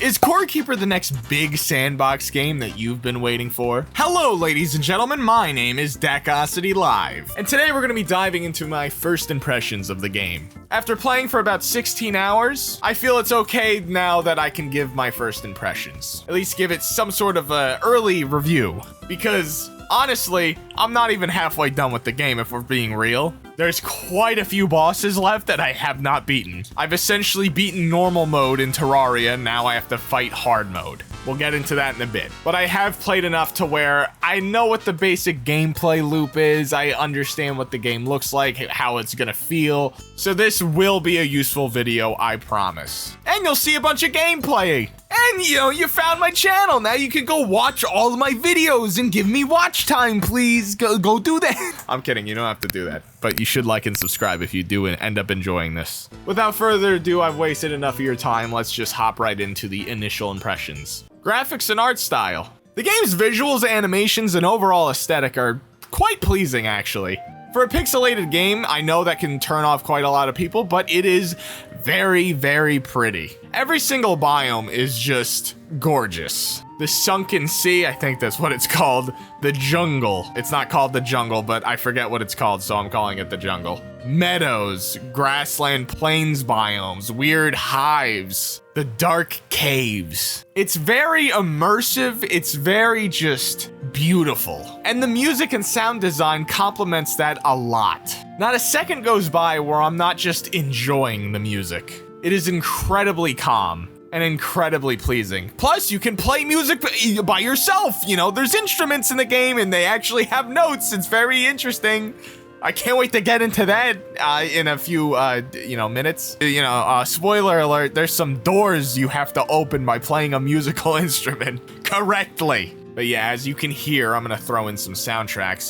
Is Core Keeper the next big sandbox game that you've been waiting for? Hello, ladies and gentlemen, my name is Dakosity Live, and today we're going to be diving into my first impressions of the game. After playing for about 16 hours, I feel it's okay now that I can give my first impressions. At least give it some sort of a early review, because honestly, I'm not even halfway done with the game if we're being real. There's quite a few bosses left that I have not beaten. I've essentially beaten normal mode in Terraria, now I have to fight hard mode. We'll get into that in a bit. But I have played enough to where I know what the basic gameplay loop is, I understand what the game looks like, how it's gonna feel. So this will be a useful video, I promise. And you'll see a bunch of gameplay. And you found my channel. Now you can go watch all of my videos and give me watch time, please. Go do that. I'm kidding, you don't have to do that. But you should like and subscribe if you do and end up enjoying this. Without further ado, I've wasted enough of your time. Let's just hop right into the initial impressions. Graphics and art style. The game's visuals, animations, and overall aesthetic are quite pleasing, actually. For a pixelated game, I know that can turn off quite a lot of people, but it is very, very pretty. Every single biome is just gorgeous. The sunken sea, I think that's what it's called. The jungle. It's not called the jungle, but I forget what it's called, so I'm calling it the jungle. Meadows, grassland plains biomes, weird hives, the dark caves. It's very immersive, it's very just beautiful. And the music and sound design complements that a lot. Not a second goes by where I'm not just enjoying the music. It is incredibly calm and incredibly pleasing. Plus, you can play music by yourself. There's instruments in the game and they actually have notes. It's very interesting. I can't wait to get into that in a few, minutes. Spoiler alert, there's some doors you have to open by playing a musical instrument correctly. But yeah, as you can hear, I'm gonna throw in some soundtracks.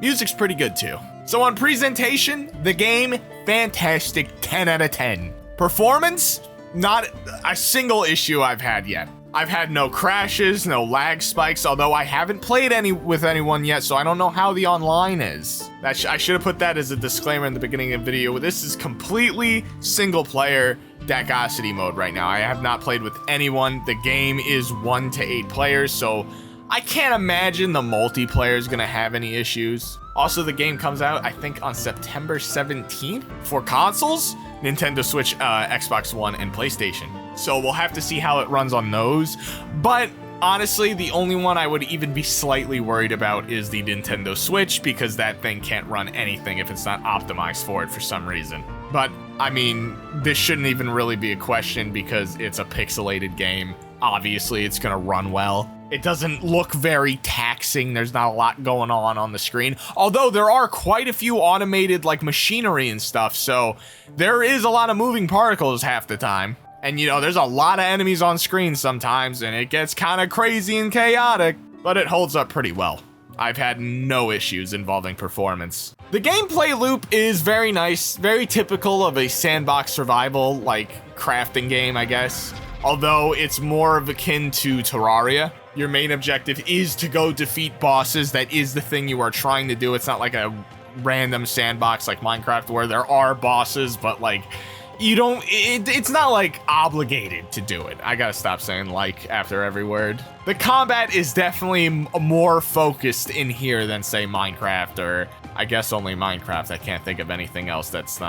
Music's pretty good too. So on presentation, the game, fantastic, 10 out of 10. Performance, not a single issue I've had yet. I've had no crashes, no lag spikes, although I haven't played with anyone yet, so I don't know how the online is. I should have put that as a disclaimer in the beginning of the video. This is completely single player Dakosity mode right now. I have not played with anyone. The game is 1 to 8 players, so I can't imagine the multiplayer is gonna have any issues. Also, the game comes out, I think, on September 17th for consoles, Nintendo Switch, Xbox One, and PlayStation. So we'll have to see how it runs on those. But honestly, the only one I would even be slightly worried about is the Nintendo Switch, because that thing can't run anything if it's not optimized for it for some reason. But, I mean, this shouldn't even really be a question because it's a pixelated game. Obviously, it's gonna run well. It doesn't look very taxing. There's not a lot going on the screen. Although there are quite a few automated machinery and stuff, so there is a lot of moving particles half the time. And there's a lot of enemies on screen sometimes, and it gets kind of crazy and chaotic, but it holds up pretty well. I've had no issues involving performance. The gameplay loop is very nice, very typical of a sandbox survival, crafting game, I guess. Although it's more of akin to Terraria. Your main objective is to go defeat bosses. That is the thing you are trying to do. It's not like a random sandbox like Minecraft where there are bosses, but it's not obligated to do it. I gotta stop saying after every word. The combat is definitely more focused in here than say Minecraft, or I guess only Minecraft. I can't think of anything else that's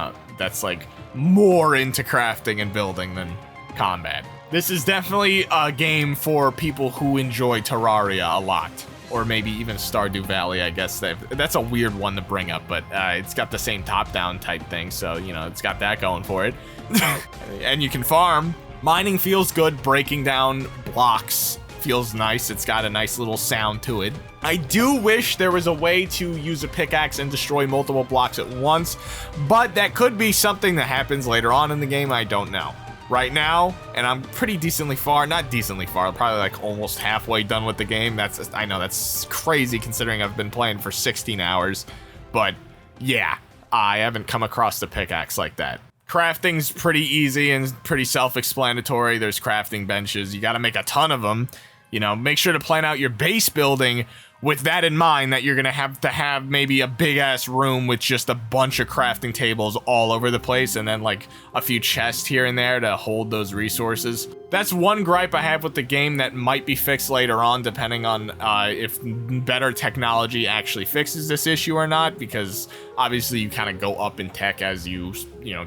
more into crafting and building than combat. This is definitely a game for people who enjoy Terraria a lot. Or maybe even Stardew Valley, I guess. That's a weird one to bring up, but it's got the same top-down type thing, so, it's got that going for it. And you can farm. Mining feels good. Breaking down blocks feels nice. It's got a nice little sound to it. I do wish there was a way to use a pickaxe and destroy multiple blocks at once, but that could be something that happens later on in the game. I don't know. Right now, and I'm pretty decently far, not decently far, probably almost halfway done with the game. I know that's crazy considering I've been playing for 16 hours, but yeah, I haven't come across the pickaxe like that. Crafting's pretty easy and pretty self-explanatory. There's crafting benches. You gotta make a ton of them. Make sure to plan out your base building with that in mind, that you're gonna have to have maybe a big ass room with just a bunch of crafting tables all over the place, and then like a few chests here and there to hold those resources. That's one gripe I have with the game that might be fixed later on, depending on if better technology actually fixes this issue or not, because obviously you kind of go up in tech as you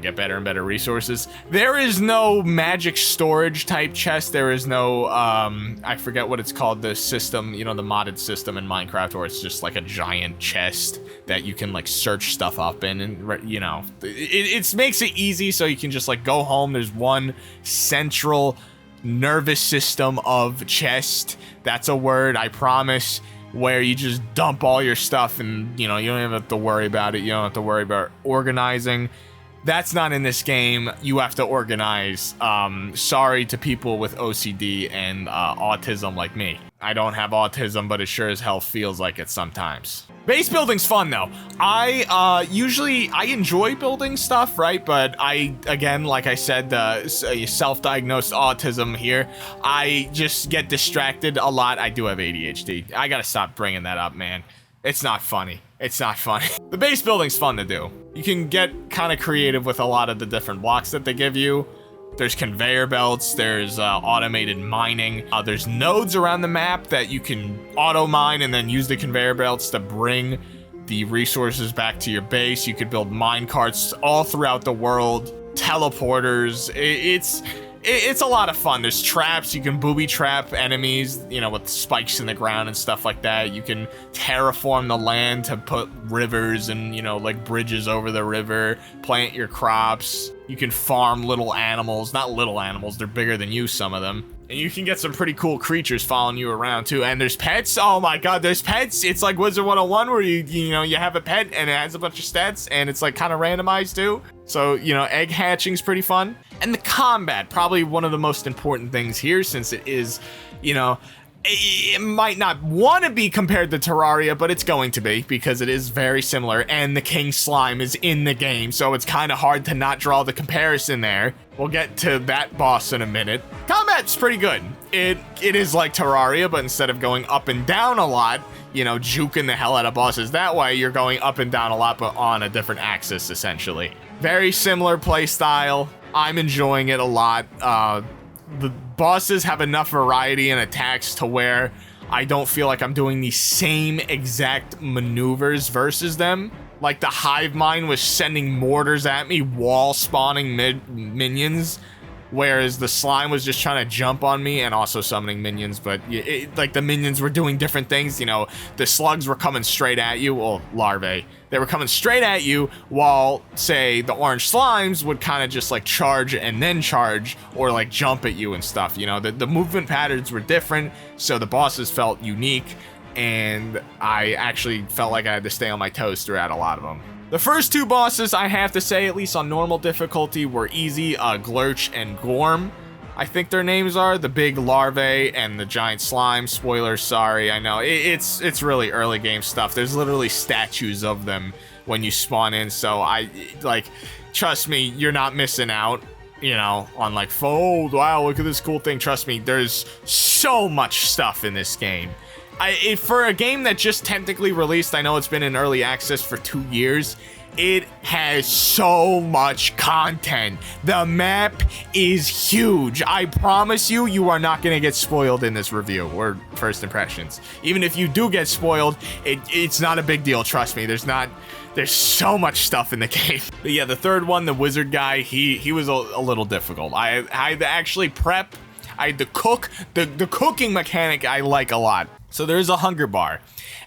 get better and better resources. There is no magic storage type chest. There is no, I forget what it's called, the system, the modded system in Minecraft, where it's just like a giant chest that you can like search stuff up in, and it makes it easy so you can just like go home. There's one central nervous system of chest, that's a word, I promise, where you just dump all your stuff, and you don't even have to worry about it. You don't have to worry about organizing. That's not in this game. You have to organize. Sorry to people with OCD and autism like me. I don't have autism, but it sure as hell feels like it sometimes. Base building's fun though. I enjoy building stuff, right? But again, like I said, self-diagnosed autism here. I just get distracted a lot. I do have ADHD. I gotta stop bringing that up, man. It's not funny. It's not funny. The base building's fun to do. You can get kind of creative with a lot of the different blocks that they give you. There's conveyor belts, there's automated mining, there's nodes around the map that you can auto mine and then use the conveyor belts to bring the resources back to your base. You could build mine carts all throughout the world, teleporters. It's a lot of fun. There's traps. You can booby trap enemies, with spikes in the ground and stuff like that. You can terraform the land to put rivers and, like bridges over the river, plant your crops. You can farm little animals. Not little animals, they're bigger than you, some of them. And you can get some pretty cool creatures following you around too. And there's pets. Oh my god, there's pets. It's like Wizard 101 where you have a pet and it has a bunch of stats and it's like kind of randomized too. So, egg hatching's pretty fun. And the combat, probably one of the most important things here, since it is, it might not want to be compared to Terraria, but it's going to be, because it is very similar, and the King Slime is in the game, so it's kind of hard to not draw the comparison there. We'll get to that boss in a minute. Combat's pretty good. It is like Terraria, but instead of going up and down a lot, juking the hell out of bosses that way, you're going up and down a lot, but on a different axis, essentially. Very similar play style. I'm enjoying it a lot. The bosses have enough variety in attacks to where I don't feel like I'm doing the same exact maneuvers versus them. Like the hive mind was sending mortars at me, wall spawning minions, whereas the slime was just trying to jump on me and also summoning minions. But like the minions were doing different things. The slugs were coming straight at you, well, larvae. They were coming straight at you, while, say, the orange slimes would kind of just like charge and then charge, or like jump at you and stuff. The movement patterns were different, so the bosses felt unique, and I actually felt like I had to stay on my toes throughout a lot of them. The first two bosses, I have to say, at least on normal difficulty, were easy. Glurch and Gorm, I think their names are, the big larvae and the giant slime. Spoilers, sorry, I know. It's really early game stuff. There's literally statues of them when you spawn in, so trust me, you're not missing out, on like, oh, wow, look at this cool thing. Trust me, there's so much stuff in this game. For a game that just technically released, I know it's been in early access for 2 years, it has so much content. The map is huge. I promise you, you are not going to get spoiled in this review or first impressions. Even if you do get spoiled, it's not a big deal, trust me. There's so much stuff in the game. But yeah, the third one, the wizard guy, he was a little difficult. I had to actually prep. I had to cook. The cooking mechanic I like a lot. So there is a hunger bar,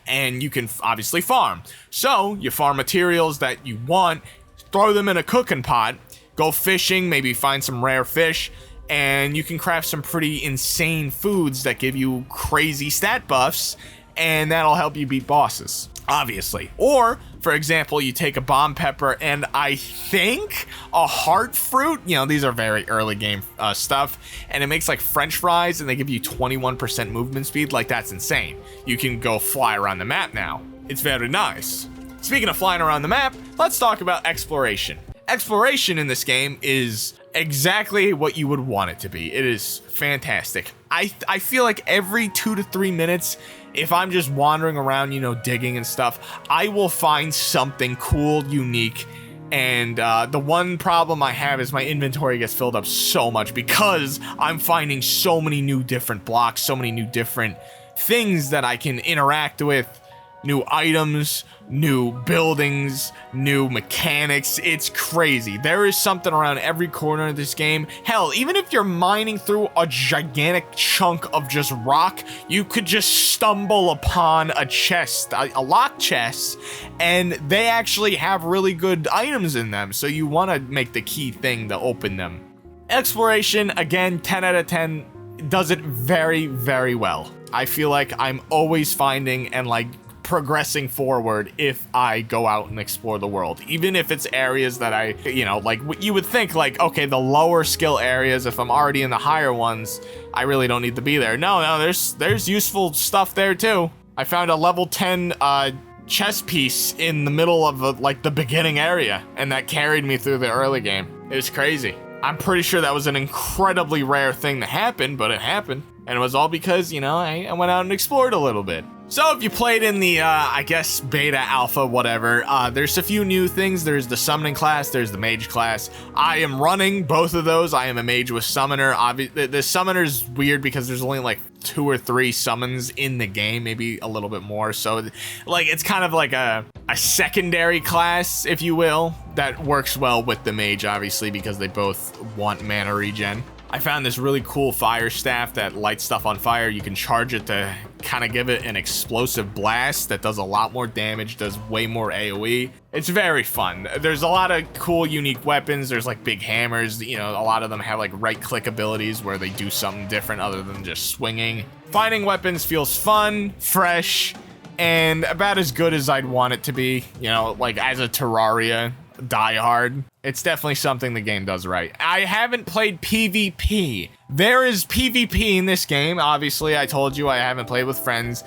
and you can obviously farm. So you farm materials that you want, throw them in a cooking pot, go fishing, maybe find some rare fish, and you can craft some pretty insane foods that give you crazy stat buffs, and that'll help you beat bosses, obviously. Or, for example, you take a bomb pepper and I think a heart fruit. These are very early game stuff, and it makes like French fries, and they give you 21% movement speed. Like, that's insane. You can go fly around the map now. It's very nice. Speaking of flying around the map, let's talk about exploration. Exploration in this game is exactly what you would want it to be. It is fantastic. I feel like every 2 to 3 minutes, if I'm just wandering around, you know, digging and stuff, I will find something cool, unique. And the one problem I have is my inventory gets filled up so much because I'm finding so many new different blocks, so many new different things that I can interact with, new items, new buildings, new mechanics. It's crazy. There is something around every corner of this game. Hell, even if you're mining through a gigantic chunk of just rock, you could just stumble upon a chest, a locked chest, and they actually have really good items in them, so you want to make the key thing to open them. Exploration, again, 10 out of 10, does it very, very well. I feel like I'm always finding and like progressing forward if I go out and explore the world, even if it's areas that I, you know, like you would think like, okay, the lower skill areas, if I'm already in the higher ones, I really don't need to be there. No, there's useful stuff there too. I found a level 10 chess piece in the middle of like the beginning area, and that carried me through the early game. It was crazy. I'm pretty sure that was an incredibly rare thing to happen, but it happened. And it was all because, you know, I went out and explored a little bit. So if you played in the, I guess, beta, alpha, whatever, there's a few new things. There's the summoning class, there's the mage class. I am running both of those. I am a mage with summoner. The summoner's weird because there's only like 2 or 3 summons in the game, maybe a little bit more. So like it's kind of like a secondary class, if you will, that works well with the mage, obviously, because they both want mana regen. I found this really cool fire staff that lights stuff on fire. You can charge it to kind of give it an explosive blast that does a lot more damage, does way more AoE. It's very fun. There's a lot of cool, unique weapons. There's like big hammers. You know, a lot of them have like right-click abilities where they do something different other than just swinging. Finding weapons feels fun, fresh, and about as good as I'd want it to be. You know, like as a Terraria diehard. It's definitely something the game does right. I haven't played PvP. There is PvP in this game. Obviously, I told you I haven't played with friends.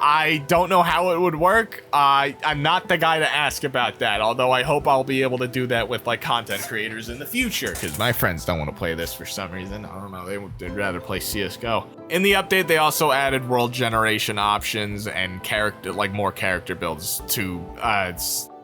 I don't know how it would work. I'm not the guy to ask about that, although I hope I'll be able to do that with like content creators in the future, because my friends don't want to play this for some reason. I don't know, they'd rather play CSGO. In the update, they also added world generation options and more character builds to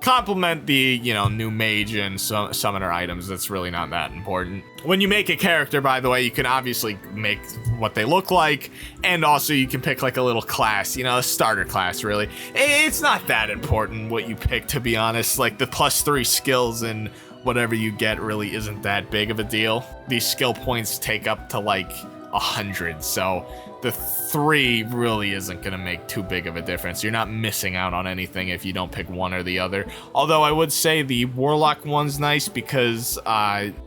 complement the, you know, new mage and summoner items. That's really not that important. When you make a character, by the way, you can obviously make what they look like, and also you can pick like a little class, you know, a starter class, really. It's not that important what you pick, to be honest. Like the +3 skills and whatever you get really isn't that big of a deal. These skill points take up to like 100, so the 3 really isn't gonna make too big of a difference. You're not missing out on anything if you don't pick one or the other. Although I would say the Warlock one's nice because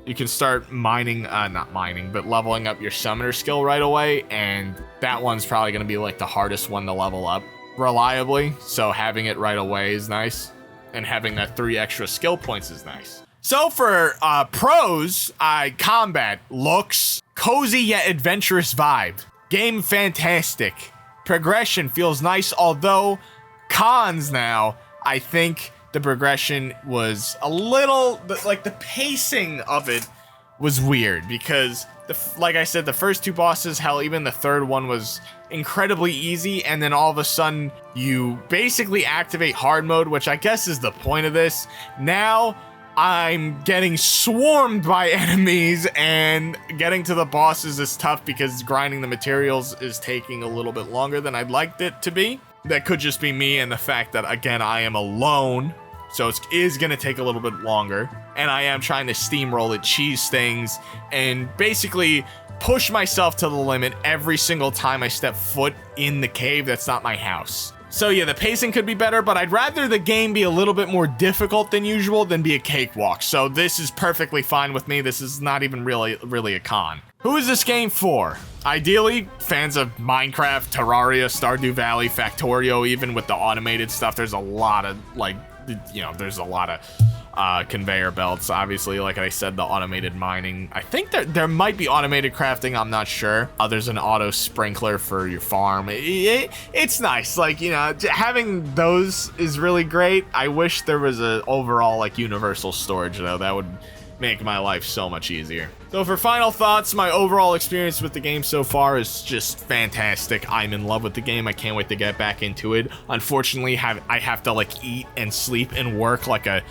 you can start not mining, but leveling up your summoner skill right away, and that one's probably gonna be like the hardest one to level up reliably, so having it right away is nice, and having that 3 extra skill points is nice. So for pros, combat looks cozy yet adventurous vibe. Game fantastic. Progression feels nice, although cons now, I think the progression was a little, like the pacing of it was weird because like I said, the first 2 bosses, hell, even the third one was incredibly easy, and then all of a sudden you basically activate hard mode, which I guess is the point of this. Now I'm getting swarmed by enemies, and getting to the bosses is tough because grinding the materials is taking a little bit longer than I'd liked it to be. That could just be me and the fact that, again, I am alone, so it is going to take a little bit longer, and I am trying to steamroll it, cheese things, and basically push myself to the limit every single time I step foot in the cave that's not my house. So yeah, the pacing could be better, but I'd rather the game be a little bit more difficult than usual than be a cakewalk. So this is perfectly fine with me. This is not even really a con. Who is this game for? Ideally, fans of Minecraft, Terraria, Stardew Valley, Factorio, even with the automated stuff. There's a lot of, like, you know, there's a lot of conveyor belts, obviously. Like I said, the automated mining. I think there might be automated crafting, I'm not sure. There's an auto sprinkler for your farm. It's nice, like, you know, having those is really great. I wish there was a overall like universal storage though. That would make my life so much easier. So for final thoughts, my overall experience with the game so far is just fantastic. I'm in love with the game. I can't wait to get back into it. Unfortunately, I have to like eat and sleep and work like an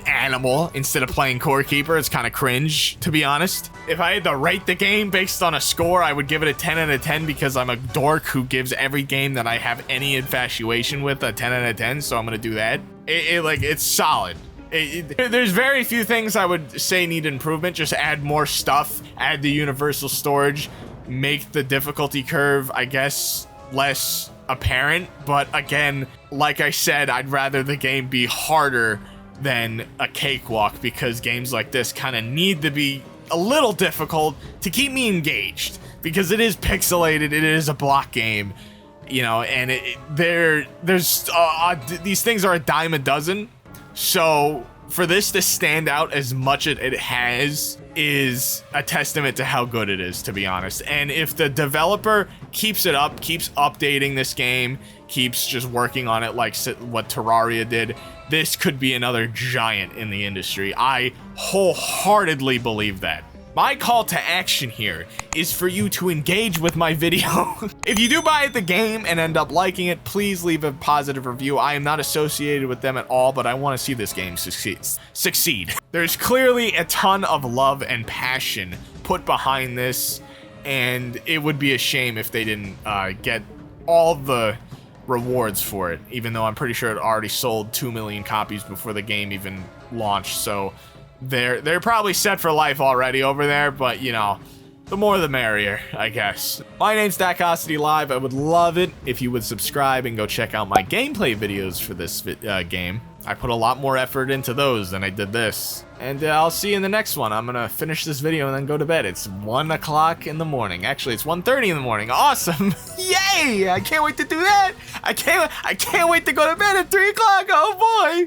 animal instead of playing Core Keeper. It's kind of cringe, to be honest. If I had to rate the game based on a score, I would give it a 10 out of 10 because I'm a dork who gives every game that I have any infatuation with a 10 out of 10, so I'm gonna do that. It's solid. There's very few things I would say need improvement. Just add more stuff, add the universal storage, make the difficulty curve, I guess, less apparent. But again, like I said, I'd rather the game be harder than a cakewalk because games like this kind of need to be a little difficult to keep me engaged because it is pixelated, it is a block game, you know, and these things are a dime a dozen. So for this to stand out as much as it has is a testament to how good it is, to be honest. And if the developer keeps it up, keeps updating this game, keeps just working on it like what Terraria did, this could be another giant in the industry. I wholeheartedly believe that. My call to action here is for you to engage with my video. If you do buy the game and end up liking it, please leave a positive review. I am not associated with them at all, but I want to see this game succeed. There's clearly a ton of love and passion put behind this, and it would be a shame if they didn't get all the rewards for it, even though I'm pretty sure it already sold 2 million copies before the game even launched, so they're probably set for life already over there, but you know, the more the merrier, I guess. My name's Dacosity Live. I would love it if you would subscribe and go check out my gameplay videos for this game. I put a lot more effort into those than I did this. And I'll see you in the next one. I'm gonna finish this video and then go to bed. It's 1 o'clock in the morning. Actually, it's 1:30 in the morning. Awesome! Yay! I can't wait to do that! I can't wait to go to bed at 3 o'clock. Oh boy!